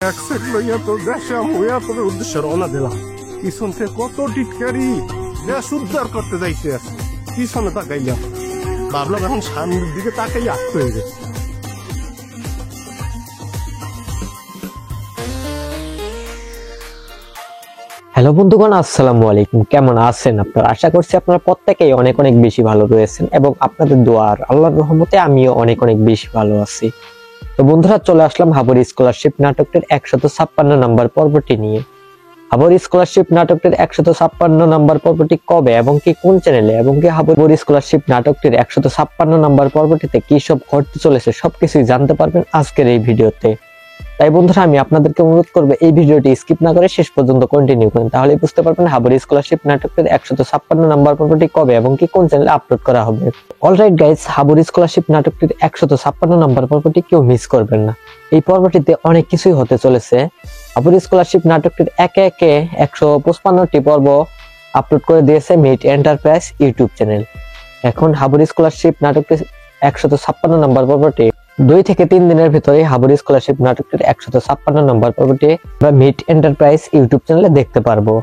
এক লইয়া তো দেশে হইয়া তোর উদ্দেশ্যে রওনা দিলাম। পিছন থেকে কত টিটকারি দেশ উদ্ধার করতে যাইতে আছে, পিছনে তাকাইলাম, ভাবলাম এখন সামনের দিকে তাকাই আট হয়ে গেছে। হ্যালো বন্ধুগণ, আসসালামু আলাইকুম। কেমন আছেন আপনারা? আশা করছি আপনারা প্রত্যেকেই অনেক অনেক বেশি ভালো রয়েছেন এবং আপনাদের দোয়া আর আল্লাহর রহমতে আমিও অনেক অনেক বেশি ভালো আছি। তো বন্ধুরা, চলে আসলাম হাবর স্কলারশিপ নাটকটির 156 নাম্বার পর্বটি নিয়ে। হাবর স্কলারশিপ নাটকটির 156 নাম্বার পর্বটি কবে এবং কি কোন চ্যানেলে, এবং কি হাবর স্কলারশিপ নাটকটির 156 নাম্বার পর্বটিতে কি সব ঘটতে চলেছে সবকিছুই জানতে পারবেন আজকের এই ভিডিওতে। তাই বন্ধুরা, আমি আপনাদেরকে অনুরোধ করব এই ভিডিওটি স্কিপ না করে শেষ পর্যন্ত কন্টিনিউ করুন, তাহলে বুঝতে পারবেন হাবর স্কলারশিপ নাটকের 156 নাম্বার পর্বটি কবে এবং কি কোন চ্যানেলে আপলোড করা হবে। অলরাইট গাইস, হাবর স্কলারশিপ নাটকটির 156 নাম্বার পর্বটি কেউ মিস করবেন না। এই পর্বটিতে অনেক কিছুই হতে চলেছে। হাবর স্কলারশিপ নাটকটির একে একে 155টি পর্ব আপলোড করে দিয়েছে মিট এন্টারপ্রাইজ ইউটিউব চ্যানেল। এখন হাবর স্কলারশিপ নাটকটির 156 নাম্বার পর্বটি 2 থেকে 3 দিনের ভিতরে হাবর স্কলারশিপ নাটকটির 156 নাম্বার পর্বটি আমরা মিট এন্টারপ্রাইজ ইউটিউব চ্যানেলে দেখতে পারবো।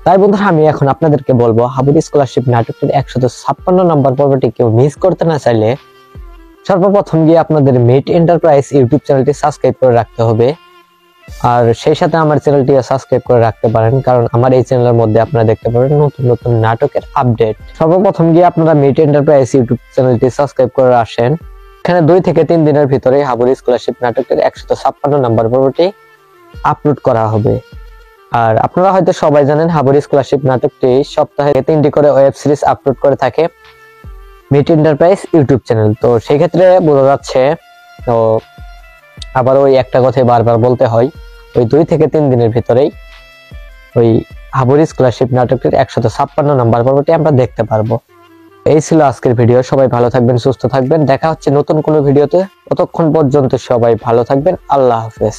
তাই বন্ধুরা, আমি এখন আপনাদেরকে বলবো হাবর স্কলারশিপ নাটকটির 156 নাম্বার পর্বটি কেউ মিস করতে না চাইলে সর্বপ্রথম গিয়ে আপনাদের মিট এন্টারপ্রাইজ ইউটিউব চ্যানেলটি সাবস্ক্রাইব করে রাখতে হবে, আর সেই সাথে আমার চ্যানেলটিও সাবস্ক্রাইব করে রাখতে পারেন, কারণ আমার এই চ্যানেলের মধ্যে আপনারা দেখতে পাবেন নতুন নতুন নাটকের আপডেট। সর্বপ্রথম গিয়ে আপনারা মিট এন্টারপ্রাইজ ইউটিউব চ্যানেলটি সাবস্ক্রাইব করে আসেন। এখানে 2 থেকে 3 দিনের ভিতরে হাবর স্কলারশিপ নাটকের 156 নাম্বার পর্বটি আপলোড করা হবে। আর আপনারা হয়তো সবাই জানেন হাবর স্কলারশিপ নাটকটি সপ্তাহে 3টি করে ওয়েব সিরিজ আপলোড করে থাকে মিট এন্টারপ্রাইজ ইউটিউব চ্যানেল। তো সেই ক্ষেত্রে বোঝা যাচ্ছে, তো আবার ওই একটা কথাই বারবার বলতে হয়, ওই 2 থেকে 3 দিনের ভিতরেই ওই হাবর স্কলারশিপ নাটকের 156 নাম্বার পর্বটি আমরা দেখতে পারবো। এই ছিল আজকের ভিডিও। সবাই ভালো থাকবেন, সুস্থ থাকবেন। দেখা হচ্ছে নতুন কোনো ভিডিওতে। ততক্ষণ পর্যন্ত সবাই ভালো থাকবেন। আল্লাহ হাফেজ।